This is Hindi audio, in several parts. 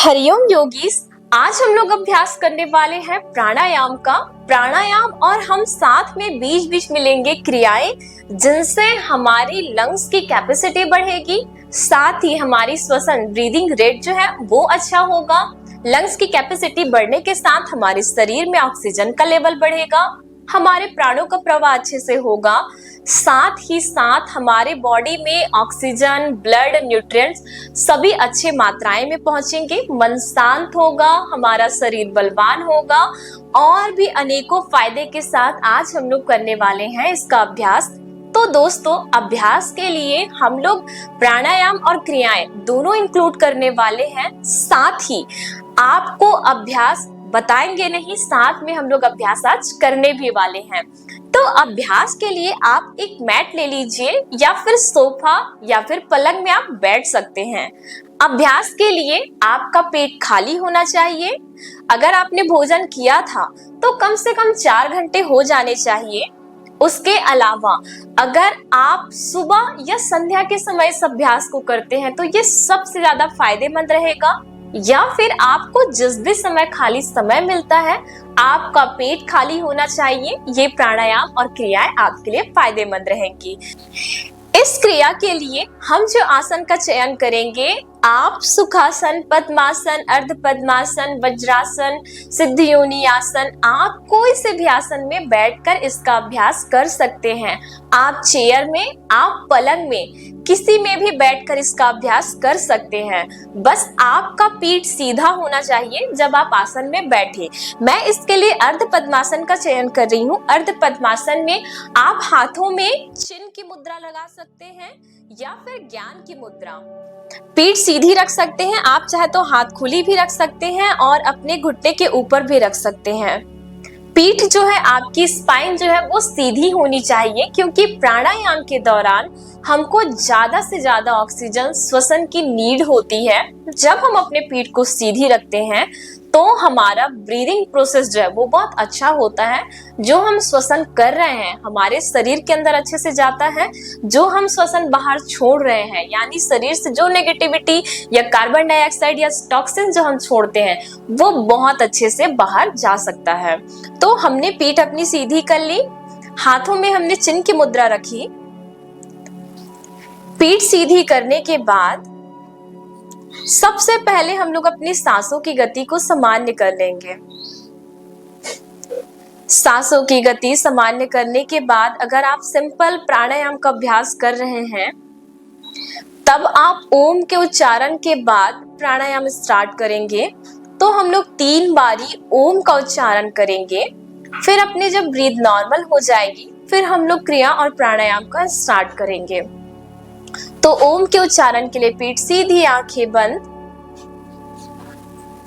हरिओम योगीस। आज हम लोग अभ्यास करने वाले हैं प्राणायाम का। प्राणायाम और हम साथ में बीच बीच में लेंगे क्रियाएं जिनसे हमारी लंग्स की कैपेसिटी बढ़ेगी, साथ ही हमारी श्वसन ब्रीदिंग रेट जो है वो अच्छा होगा। लंग्स की कैपेसिटी बढ़ने के साथ हमारे शरीर में ऑक्सीजन का लेवल बढ़ेगा, हमारे प्राणों का प्रवाह अच्छे से होगा, साथ ही साथ हमारे बॉडी में ऑक्सीजन, ब्लड, न्यूट्रिएंट्स सभी अच्छे मात्राएं में पहुंचेंगे, मन शांत होगा, हमारा शरीर बलवान होगा और भी अनेकों फायदे के साथ आज हम लोग करने वाले हैं इसका अभ्यास। तो दोस्तों, अभ्यास के लिए हम लोग प्राणायाम और क्रियाएं दोनों इंक्लूड करने वाले हैं, साथ ही आपको अभ्यास बताएंगे नहीं, साथ में हम लोग अभ्यास आज करने भी वाले हैं। तो अभ्यास के लिए आप एक मैट ले लीजिए या फिर सोफा या फिर पलंग में आप बैठ सकते हैं। अभ्यास के लिए आपका पेट खाली होना चाहिए। अगर आपने भोजन किया था तो कम से कम 4 घंटे हो जाने चाहिए। उसके अलावा अगर आप सुबह या संध्या के समय इस अभ्यास को करते हैं तो ये सबसे ज्यादा फायदेमंद रहेगा, या फिर आपको जिस भी समय खाली समय मिलता है आपका पेट खाली होना चाहिए। ये प्राणायाम और क्रियाएं आपके लिए फायदेमंद रहेंगी। इस क्रिया के लिए हम जो आसन का चयन करेंगे, आप सुखासन, पद्मासन, अर्ध पद्मासन, वज्रासन, सिद्ध योनि आसन, आप कोई से भी आसन में बैठकर इसका अभ्यास कर सकते हैं। आप चेयर में, आप पलंग में, किसी में भी बैठकर इसका अभ्यास कर सकते हैं। बस आपका पीठ सीधा होना चाहिए जब आप आसन में बैठे। मैं इसके लिए अर्ध पद्मासन का चयन कर रही हूँ। अर्ध पद्मासन में आप हाथों में चिन्ह की मुद्रा लगा सकते हैं या फिर ज्ञान की मुद्रा। पीठ सीधी रख सकते हैं, आप चाहे तो हाथ खुली भी रख सकते हैं और अपने घुटने के ऊपर भी रख सकते हैं। पीठ जो है, आपकी स्पाइन जो है वो सीधी होनी चाहिए, क्योंकि प्राणायाम के दौरान हमको ज्यादा से ज्यादा ऑक्सीजन श्वसन की नीड होती है। जब हम अपने पीठ को सीधी रखते हैं तो हमारा ब्रीदिंग प्रोसेस जो है वो बहुत अच्छा होता है। जो हम श्वसन कर रहे हैं हमारे शरीर के अंदर अच्छे से जाता है, जो हम श्वसन बाहर छोड़ रहे हैं यानी शरीर से जो नेगेटिविटी या कार्बन डाइऑक्साइड या टॉक्सिन जो हम छोड़ते हैं वो बहुत अच्छे से बाहर जा सकता है। तो हमने पीठ अपनी सीधी कर ली, हाथों में हमने चिन्ह की मुद्रा रखी। पीठ सीधी करने के बाद सबसे पहले हम लोग अपनी सांसों की गति को सामान्य कर लेंगे। सांसों की गति सामान्य करने के बाद अगर आप सिंपल प्राणायाम का अभ्यास कर रहे हैं तब आप ओम के उच्चारण के बाद प्राणायाम स्टार्ट करेंगे। तो हम लोग 3 बारी ओम का उच्चारण करेंगे, फिर अपने जब ब्रीथ नॉर्मल हो जाएगी फिर हम लोग क्रिया और प्राणायाम का स्टार्ट करेंगे। तो ओम के उच्चारण के लिए पीठ सीधी, आंखें बंद,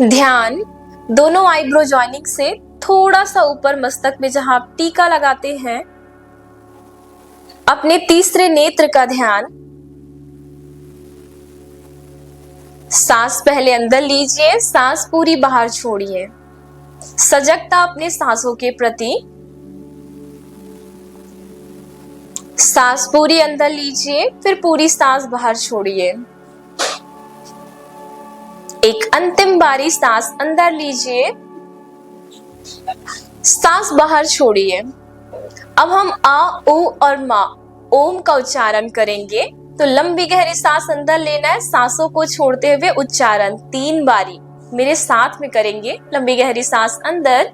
ध्यान दोनों आईब्रो जॉइनिंग से थोड़ा सा ऊपर मस्तक में जहां आप टीका लगाते हैं, अपने तीसरे नेत्र का ध्यान। सांस पहले अंदर लीजिए, सांस पूरी बाहर छोड़िए। सजगता अपने सांसों के प्रति। सांस पूरी अंदर लीजिए, फिर पूरी सांस बाहर छोड़िए। एक अंतिम बारी सांस अंदर लीजिए, सांस बाहर छोड़िए। अब हम आ, उ और मा, ओम का उच्चारण करेंगे। तो लंबी गहरी सांस अंदर लेना है, सांसों को छोड़ते हुए उच्चारण 3 बारी मेरे साथ में करेंगे। लंबी गहरी सांस अंदर,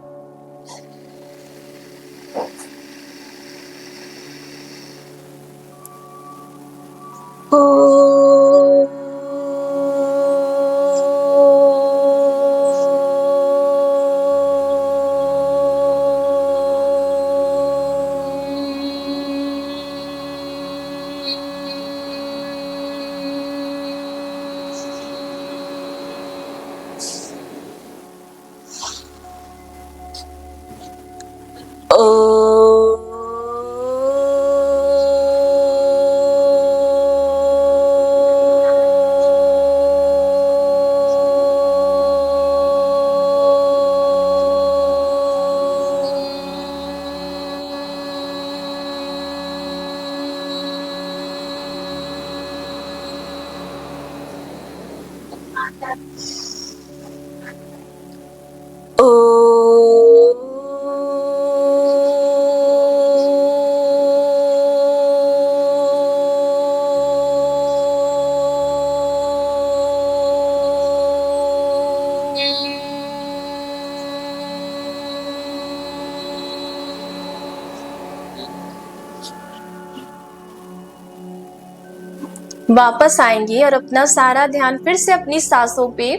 वापस आएंगे और अपना सारा ध्यान फिर से अपनी सांसों पे,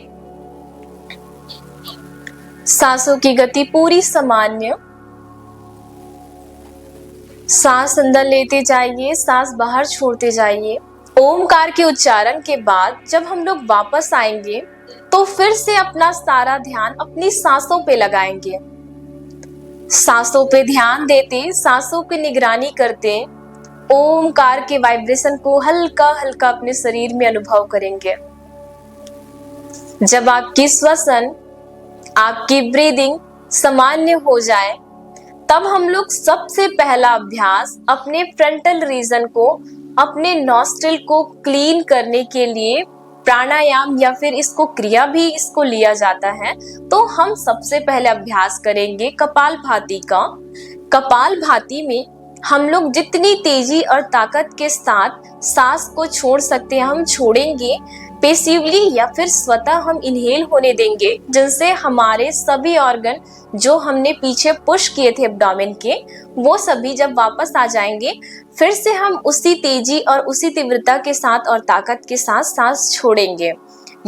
सांसों की गति पूरी सामान्य। सांस अंदर लेते जाइए, सांस बाहर छोड़ते जाइए। ओमकार के उच्चारण के बाद जब हम लोग वापस आएंगे तो फिर से अपना सारा ध्यान अपनी सांसों पे लगाएंगे। सांसों पे ध्यान देते, सांसों की निगरानी करते, ओमकार के वाइब्रेशन को हल्का हल्का अपने शरीर में अनुभव करेंगे। जब आपकी श्वसन, आपकी ब्रीदिंग सामान्य हो जाए तब हम लोग सबसे पहला अभ्यास अपने फ्रंटल रीजन को, अपने नॉस्ट्रिल को क्लीन करने के लिए प्राणायाम या फिर इसको क्रिया भी इसको लिया जाता है, तो हम सबसे पहले अभ्यास करेंगे कपालभाति का। कपालभाति में हम लोग जितनी तेजी और ताकत के साथ सांस को छोड़ सकते हैं हम छोड़ेंगे, पैसिवली या फिर स्वतः हम इनहेल होने देंगे, जिनसे हमारे सभी ऑर्गन जो हमने पीछे पुश किए थे एब्डोमेन के, वो सभी जब वापस आ जाएंगे फिर से हम उसी तेजी और उसी तीव्रता के साथ और ताकत के साथ सांस छोड़ेंगे।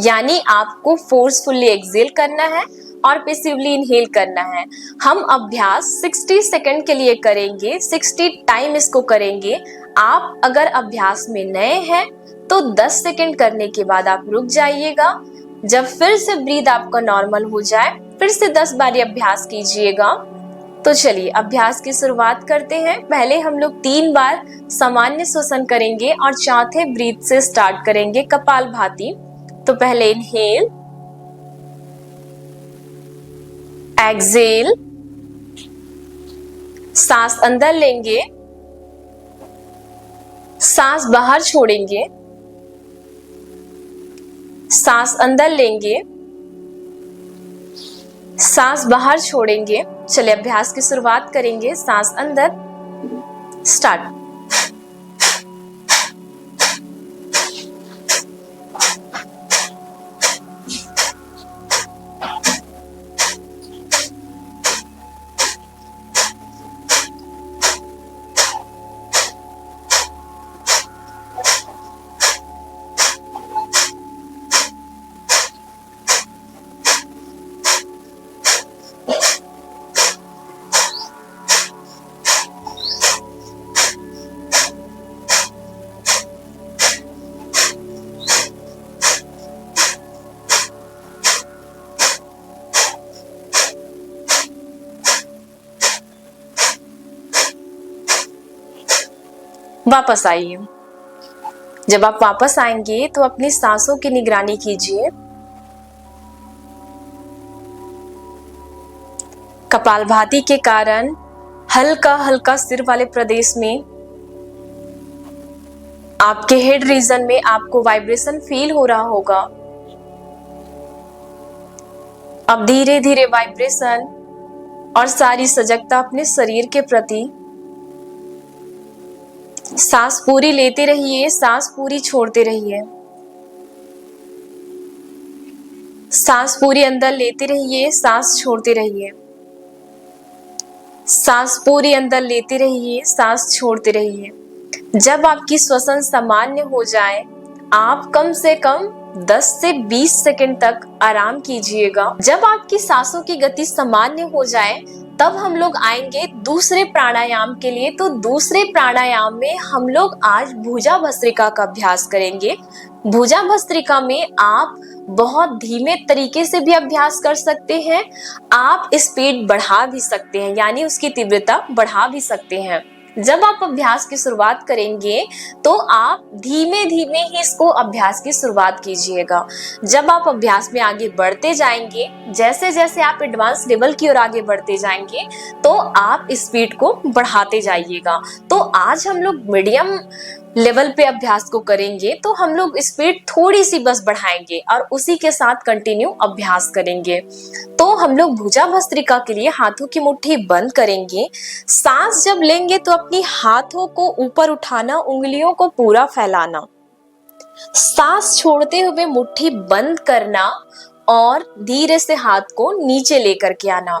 यानी आपको फोर्सफुली एक्सहेल करना है और पैसिवली इनहेल करना है। हम अभ्यास 60 सेकंड के लिए करेंगे, 60 टाइम इसको करेंगे। आप अगर अभ्यास में नए हैं तो 10 सेकंड करने के बाद आप रुक जाइएगा। जब फिर से ब्रीथ आपका नॉर्मल हो जाए फिर से 10 बार अभ्यास कीजिएगा। तो चलिए अभ्यास की शुरुआत करते हैं। पहले हम लोग 3 बार सामान्य श्वसन करेंगे और चौथे ब्रीथ से स्टार्ट करेंगे कपालभाति। तो पहले इनहेल, एक्सहेल, सांस अंदर लेंगे, सांस बाहर छोड़ेंगे, सांस अंदर लेंगे, सांस बाहर छोड़ेंगे। चलिए अभ्यास की शुरुआत करेंगे। सांस अंदर, स्टार्ट। वापस आइए। जब आप वापस आएंगे तो अपनी सांसों की निगरानी कीजिए। कपालभाति के कारण हल्का हल्का सिर वाले प्रदेश में, आपके हेड रीजन में आपको वाइब्रेशन फील हो रहा होगा। अब धीरे धीरे वाइब्रेशन और सारी सजगता अपने शरीर के प्रति। सांस पूरी लेते रहिए, सांस पूरी छोड़ते रहिए। सांस पूरी अंदर लेते रहिए, सांस छोड़ते रहिए। सांस पूरी अंदर लेते रहिए, सांस छोड़ते रहिए। जब आपकी श्वसन सामान्य हो जाए आप कम से कम 10 से 20 सेकंड तक आराम कीजिएगा। जब आपकी सांसों की गति सामान्य हो जाए तब हम लोग आएंगे दूसरे प्राणायाम के लिए। तो दूसरे प्राणायाम में हम लोग आज भुजा भस्त्रिका का अभ्यास करेंगे। भुजा भस्त्रिका में आप बहुत धीमे तरीके से भी अभ्यास कर सकते हैं, आप स्पीड बढ़ा भी सकते हैं, यानी उसकी तीव्रता बढ़ा भी सकते हैं। जब आप अभ्यास की शुरुआत करेंगे तो आप धीमे धीमे ही इसको अभ्यास की शुरुआत कीजिएगा। जब आप अभ्यास में आगे बढ़ते जाएंगे, जैसे जैसे आप एडवांस लेवल की ओर आगे बढ़ते जाएंगे तो आप स्पीड को बढ़ाते जाइएगा। तो आज हम लोग मीडियम लेवल पे अभ्यास को करेंगे, तो हम लोग स्पीड थोड़ी सी बस बढ़ाएंगे और उसी के साथ कंटिन्यू अभ्यास करेंगे। तो हम लोग भुजा भस्त्रिका के लिए हाथों की मुट्ठी बंद करेंगे। सांस जब लेंगे तो अपनी हाथों को ऊपर उठाना, उंगलियों को पूरा फैलाना। सांस छोड़ते हुए मुट्ठी बंद करना और धीरे से हाथ को नीचे लेकर के आना।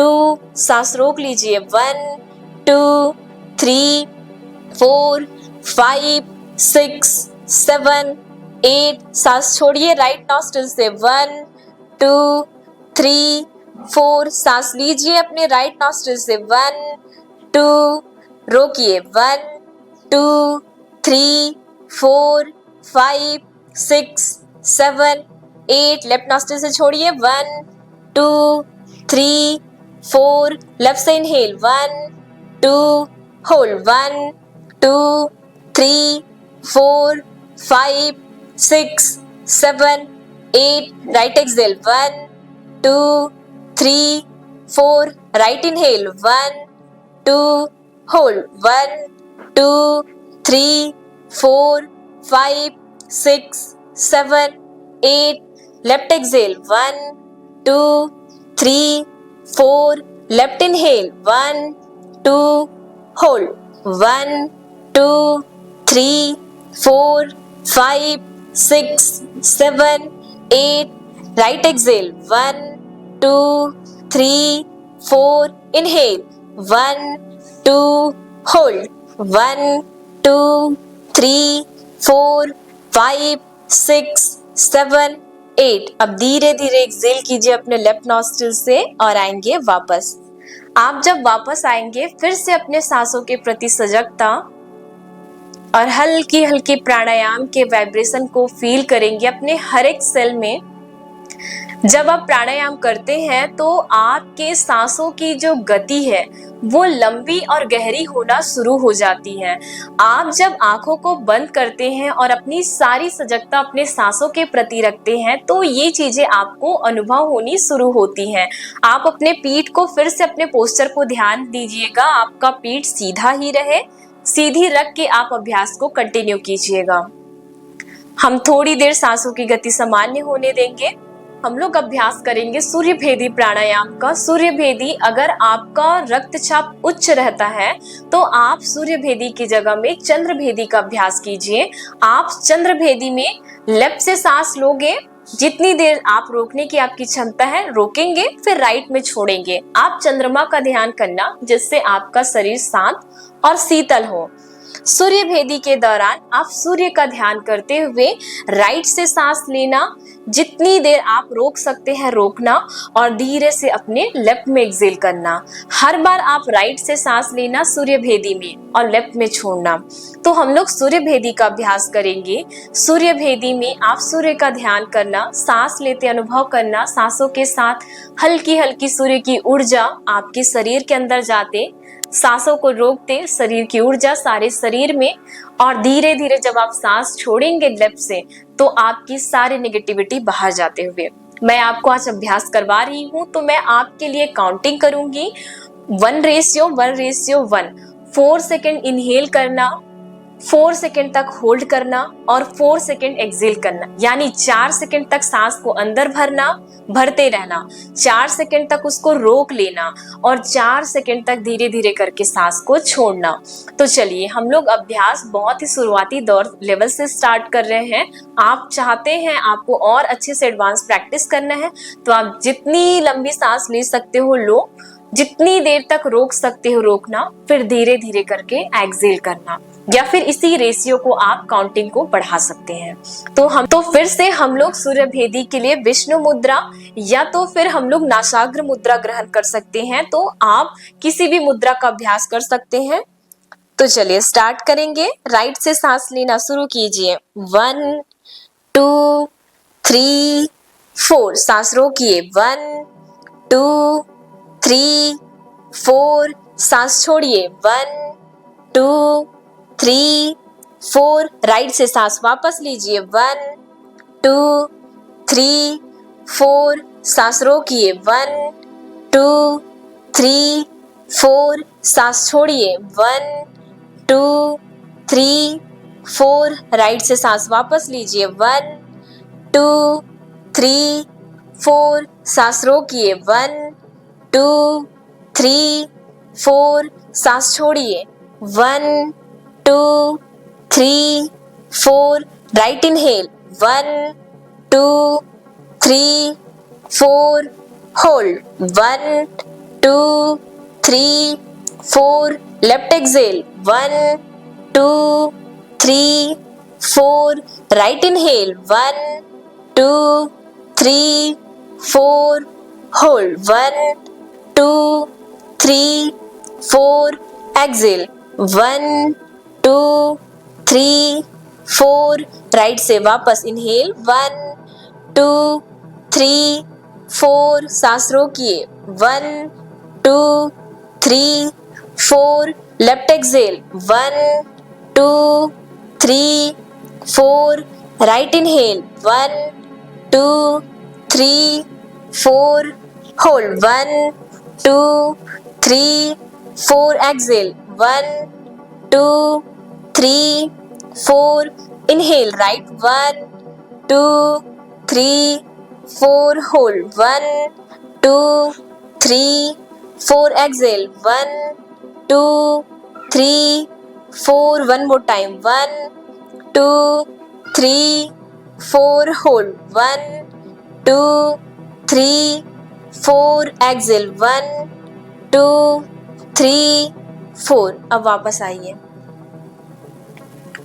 2, सांस रोक लीजिए, 1, 2, 3, 4, 5, 6, 7, 8, सांस छोड़िए राइट नॉस्ट्रिल से, 1, 2, 3, 4, सांस लीजिए अपने राइट नॉस्ट्रिल से, 1, 2, रोकिए, 1, 2, 3, 4, 5, 6, 7, 8, लेफ्ट नॉस्ट्रिल से छोड़िए, 1, 2, 3, 4, लेफ्ट से inhale, 1, 2, hold, 1, 2, 3, 4, 5, 6, 7, 8, right exhale, 1, 2, 3, 4, right inhale, 1, 2, hold, 1, 2, 3, 4, 5, 6, 7, 8, left exhale, 1, 2, 3, 4, left inhale, 1, 2, hold, 1, 2, 3, 4, 5, 6, 7, 8, right exhale, 1, 2, 3, 4, inhale, 1, 2, hold, 1, 2, 3, 4, 5, 6, 7, 8। अब धीरे धीरे एक्सेल कीजिए अपने लेफ्ट नॉस्ट्रिल से और आएंगे वापस। आप जब वापस आएंगे फिर से अपने सांसों के प्रति सजगता और हल्की हल्की प्राणायाम के वाइब्रेशन को फील करेंगे अपने हर एक सेल में। जब आप प्राणायाम करते हैं तो आपके सांसों की जो गति है वो लंबी और गहरी होना शुरू हो जाती है। आप जब आंखों को बंद करते हैं और अपनी सारी सजगता अपने सांसों के प्रति रखते हैं तो ये चीजें आपको अनुभव होनी शुरू होती हैं। आप अपने पीठ को फिर से अपने पोस्चर को ध्यान दीजिएगा, आपका पीठ सीधा ही रहे, सीधी रख के आप अभ्यास को कंटिन्यू कीजिएगा। हम थोड़ी देर सांसों की गति सामान्य होने देंगे। हम लोग अभ्यास करेंगे सूर्य भेदी प्राणायाम का। सूर्य भेदी, अगर आपका रक्तचाप उच्च रहता है तो आप सूर्य भेदी की जगह में चंद्र भेदी का अभ्यास कीजिए। आप चंद्र भेदी में लेफ्ट से सांस लोगे, जितनी देर आप रोकने की आपकी क्षमता है रोकेंगे, फिर राइट में छोड़ेंगे। आप चंद्रमा का ध्यान करना जिससे आपका शरीर शांत और शीतल हो। सूर्य भेदी के दौरान आप सूर्य का ध्यान करते हुए राइट से सांस लेना, जितनी देर आप रोक सकते हैं रोकना और धीरे से अपने लेफ्ट में एक्सेल करना। हर बार आप राइट से सांस लेना सूर्य भेदी में और लेफ्ट में छोड़ना। तो हम लोग सूर्य भेदी का अभ्यास करेंगे। सूर्य भेदी में आप सूर्य का ध्यान करना, सांस लेते अनुभव करना, सांसों के साथ हल्की हल्की सूर्य की ऊर्जा आपके शरीर के अंदर जाते, सांसों को रोकते शरीर की ऊर्जा सारे शरीर में, और धीरे धीरे जब आप सांस छोड़ेंगे लेफ्ट से तो आपकी सारी नेगेटिविटी बाहर जाते हुए। मैं आपको आज अभ्यास करवा रही हूँ तो मैं आपके लिए काउंटिंग करूंगी 1:1:1। 4 सेकेंड इनहेल करना, 4 सेकेंड तक होल्ड करना और 4 सेकेंड एक्सेल करना, यानी 4 सेकेंड तक सांस को अंदर भरना, भरते रहना, 4 सेकेंड तक उसको रोक लेना और 4 सेकेंड तक धीरे धीरे करके सांस को छोड़ना। तो चलिए हम लोग अभ्यास बहुत ही शुरुआती दौर लेवल से स्टार्ट कर रहे हैं। आप चाहते हैं आपको और अच्छे से एडवांस प्रैक्टिस करना है तो आप जितनी लंबी सांस ले सकते हो लो, जितनी देर तक रोक सकते हो रोकना, फिर धीरे धीरे करके एक्सेल करना, या फिर इसी रेशियो को आप काउंटिंग को बढ़ा सकते हैं। तो फिर से हम लोग सूर्य भेदी के लिए विष्णु मुद्रा या तो फिर हम लोग नासाग्र मुद्रा ग्रहण कर सकते हैं। तो आप किसी भी मुद्रा का अभ्यास कर सकते हैं। तो चलिए स्टार्ट करेंगे। राइट से सांस लेना शुरू कीजिए। 1, 2, 3, 4, सांस रोकिए। 1, 2, 3, 4, सांस छोड़िए। 1, 2, 3, 4, राइट से सांस वापस लीजिए। 1, 2, 3, 4, सांस रोकिए। 1, 2, 3, 4, सांस छोड़िए। 1, 2, 3, 4, राइट से सांस वापस लीजिए। 1, 2, 3, 4, सांस रोकिए। 1, 2, 3, 4, सांस छोड़िए। 1, 2, 3, 4, right inhale. 1, 2, 3, 4, hold. 1, 2, 3, 4. Left exhale. 1, 2, 3, 4. Right inhale. 1, 2, 3, 4. Hold. 1, 2, 3, 4. Exhale. 1, 2, 3, 4. Right से वापस इनहेल. 1, 2, 3, 4. सांस रोकिए. 1, 2, 3, 4. Left exhale. 1, 2, 3, 4. Right inhale. 1, 2, 3, 4. Hold. 1, 2, 3, 4. Exhale. 1, 2, 3, 4. Inhale. Right. 1, 2, 3, 4. Hold. 1, 2, 3, 4. Exhale. 1, 2, 3, 4. One more time. 1, 2, 3, 4. Hold. 1, 2, 3, 4. Exhale. 1, 2, 3, 4. अब वापस आइए.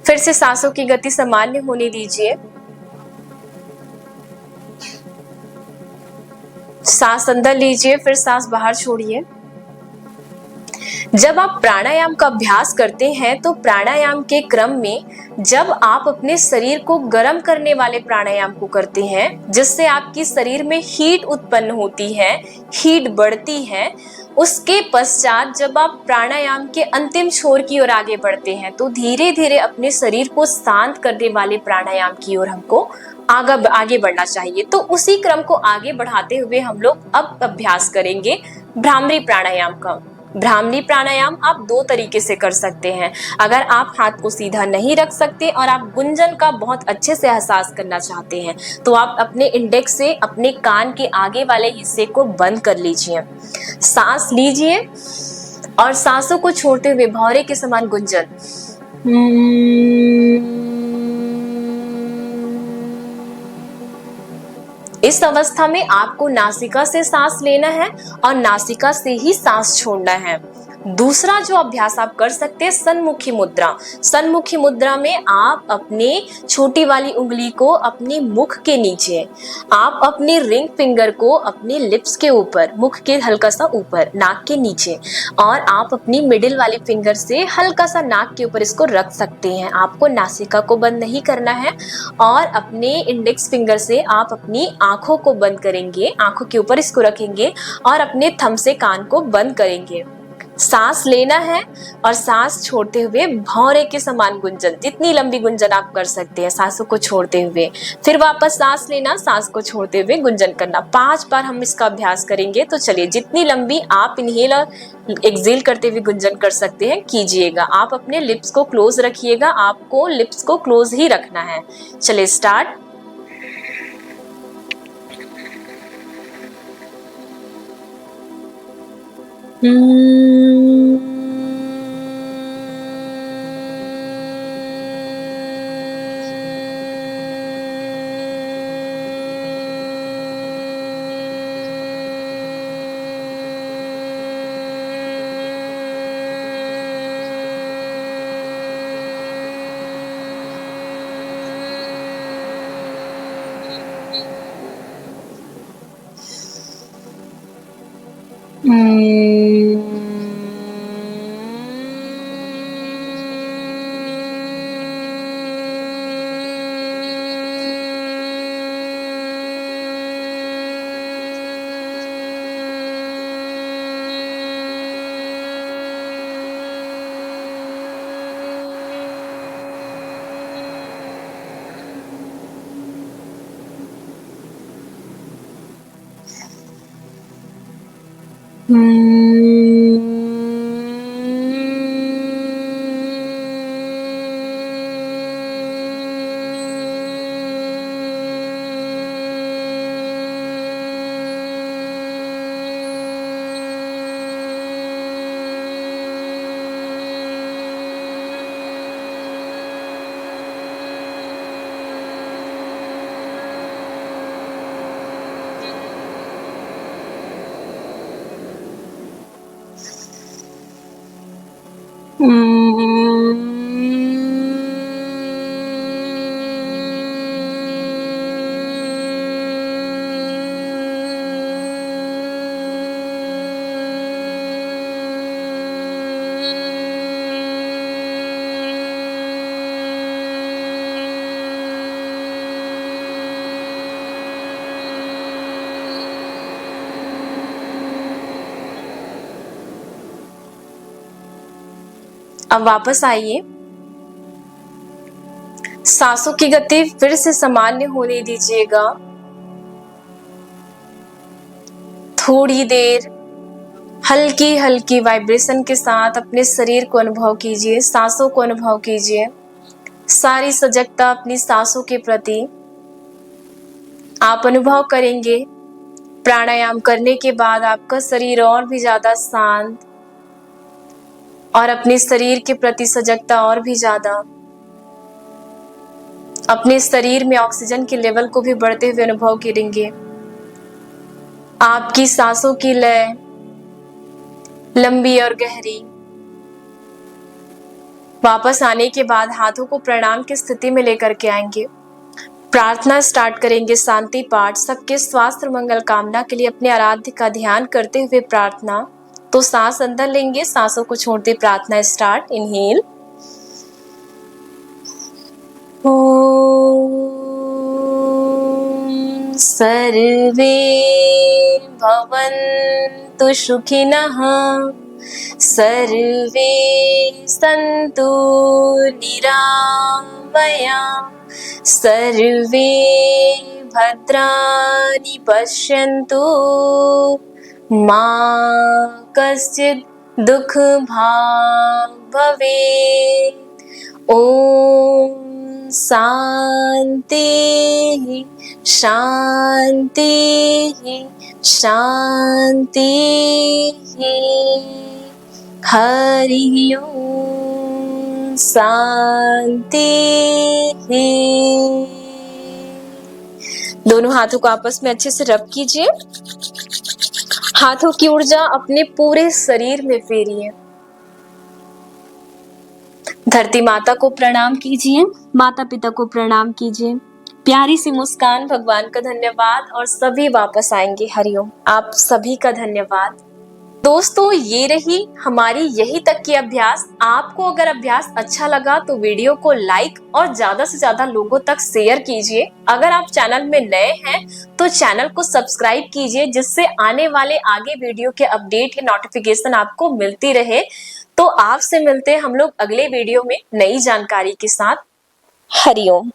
फिर से सांसों की गति सामान्य होने दीजिए. सांस अंदर लीजिए, फिर सांस बाहर छोड़िए. जब आप प्राणायाम का अभ्यास करते हैं तो प्राणायाम के क्रम में जब आप अपने शरीर को गर्म करने वाले प्राणायाम को करते हैं, जिससे आपकी शरीर में हीट उत्पन्न होती है, हीट बढ़ती है, उसके पश्चात जब आप प्राणायाम के अंतिम छोर की ओर आगे बढ़ते हैं तो धीरे धीरे अपने शरीर को शांत करने वाले प्राणायाम की ओर हमको आगे बढ़ना चाहिए. तो उसी क्रम को आगे बढ़ाते हुए हम लोग अब अभ्यास करेंगे भ्रामरी प्राणायाम का. भ्रामरी प्राणायाम आप दो तरीके से कर सकते हैं. अगर आप हाथ को सीधा नहीं रख सकते और आप गुंजन का बहुत अच्छे से एहसास करना चाहते हैं तो आप अपने इंडेक्स से अपने कान के आगे वाले हिस्से को बंद कर लीजिए. सांस लीजिए और सांसों को छोड़ते हुए भौरे के समान गुंजन. इस अवस्था में आपको नासिका से सांस लेना है और नासिका से ही सांस छोड़ना है. दूसरा जो अभ्यास आप कर सकते हैं सन्मुखी मुद्रा. सन्मुखी मुद्रा में आप अपने छोटी वाली उंगली को अपने मुख के नीचे, आप अपने रिंग फिंगर को अपने लिप्स के ऊपर, मुख के हल्का सा ऊपर, नाक के नीचे, और आप अपनी मिडिल वाली फिंगर से हल्का सा नाक के ऊपर इसको रख सकते हैं. आपको नासिका को बंद नहीं करना है और अपने इंडेक्स फिंगर से आप अपनी आंखों को बंद करेंगे, आंखों के ऊपर इसको रखेंगे और अपने थंब से कान को बंद करेंगे. सांस लेना है और सांस छोड़ते हुए भौरे के समान गुंजन, जितनी लंबी गुंजन आप कर सकते हैं सांसों को छोड़ते हुए. फिर वापस सांस लेना, सांस को छोड़ते हुए गुंजन करना. 5 बार हम इसका अभ्यास करेंगे. तो चलिए, जितनी लंबी आप इनहेल और एक्सहेल करते हुए गुंजन कर सकते हैं कीजिएगा. आप अपने लिप्स को क्लोज रखिएगा, आपको लिप्स को क्लोज ही रखना है. चलिए स्टार्ट. अब वापस आइए, सांसों की गति फिर से सामान्य होने दीजिएगा। थोड़ी देर हल्की हल्की वाइब्रेशन के साथ अपने शरीर को अनुभव कीजिए, सांसों को अनुभव कीजिए। सारी सजगता अपनी सांसों के प्रति आप अनुभव करेंगे। प्राणायाम करने के बाद आपका शरीर और भी ज्यादा शांत और अपने शरीर के प्रति सजगता और भी ज्यादा। अपने शरीर में ऑक्सीजन के लेवल को भी बढ़ते हुए अनुभव करेंगे। आपकी सांसों की लय लंबी और गहरी। वापस आने के बाद हाथों को प्रणाम की स्थिति में लेकर के आएंगे। प्रार्थना स्टार्ट करेंगे, शांति पाठ, सबके स्वास्थ्य और मंगल कामना के लिए अपने आराध्य का ध्यान करते हुए प्रार्थना। तो सांस अंदर लेंगे, सांसों को छोड़ते प्रार्थना स्टार्ट। इनहेल। ओम सर्वे भवन्तु सुखिनः, सर्वे सन्तु निरामया, सर्वे भद्राणि पश्यन्तु, मा कश्चित् दुःखभाग् भवेत्। ओम शांति शांति शांति। हरि ओम शांति। दोनों हाथों को आपस में अच्छे से रब कीजिए। हाथों की ऊर्जा अपने पूरे शरीर में फेरिए। धरती माता को प्रणाम कीजिए, माता पिता को प्रणाम कीजिए। प्यारी सी मुस्कान, भगवान का धन्यवाद और सभी वापस आएंगे। हरिओम। आप सभी का धन्यवाद। दोस्तों, ये रही हमारी यही तक की अभ्यास। आपको अगर अभ्यास अच्छा लगा तो वीडियो को लाइक और ज्यादा से ज्यादा लोगों तक शेयर कीजिए। अगर आप चैनल में नए हैं तो चैनल को सब्सक्राइब कीजिए, जिससे आने वाले आगे वीडियो के अपडेट या नोटिफिकेशन आपको मिलती रहे। तो आपसे मिलते हैं हम लोग अगले वीडियो में नई जानकारी के साथ। हरिओम।